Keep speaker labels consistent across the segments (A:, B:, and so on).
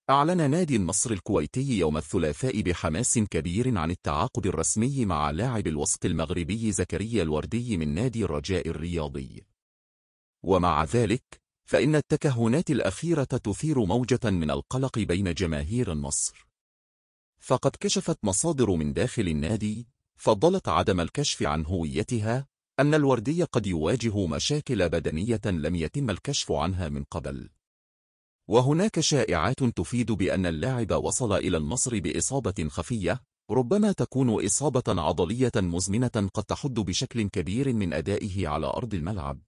A: أعلن نادي النصر الكويتي يوم الثلاثاء بحماس كبير عن التعاقد الرسمي مع لاعب الوسط المغربي زكريا الوردي من نادي الرجاء الرياضي. ومع ذلك، فإن التكهنات الأخيرة تثير موجة من القلق بين جماهير النصر. فقد كشفت مصادر من داخل النادي، فضلت عدم الكشف عن هويتها، أن الوردي قد يواجه مشاكل بدنية لم يتم الكشف عنها من قبل. وهناك شائعات تفيد بأن اللاعب وصل إلى النصر بإصابة خفية، ربما تكون إصابة عضلية مزمنة قد تحد بشكل كبير من أدائه على أرض الملعب.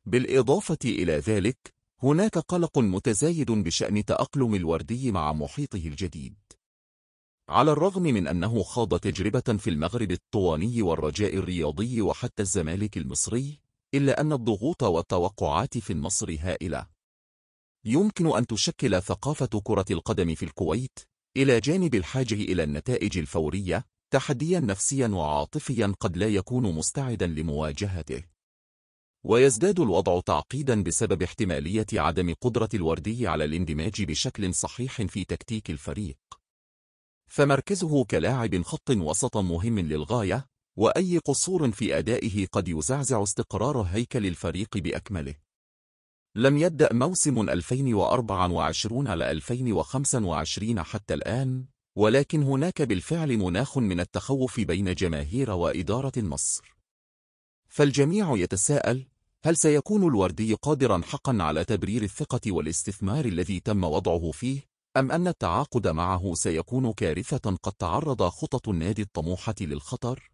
A: بالإضافة إلى ذلك، هناك قلق متزايد بشأن تأقلم الوردي مع محيطه الجديد. على الرغم من أنه خاض تجربة في المغرب الطواني والرجاء الرياضي وحتى الزمالك المصري، إلا أن الضغوط والتوقعات في النصر هائلة. يمكن أن تشكل ثقافة كرة القدم في الكويت، إلى جانب الحاجة إلى النتائج الفورية، تحديا نفسيا وعاطفيا قد لا يكون مستعدا لمواجهته. ويزداد الوضع تعقيدا بسبب احتمالية عدم قدرة الوردي على الاندماج بشكل صحيح في تكتيك الفريق. فمركزه كلاعب خط وسط مهم للغاية، وأي قصور في أدائه قد يزعزع استقرار هيكل الفريق بأكمله. لم يبدأ موسم 2024-2025 حتى الآن، ولكن هناك بالفعل مناخ من التخوف بين جماهير وإدارة النصر. فالجميع يتساءل: هل سيكون الوردي قادرا حقا على تبرير الثقة والاستثمار الذي تم وضعه فيه، أم أن التعاقد معه سيكون كارثة قد تعرض خطط النادي الطموحة للخطر؟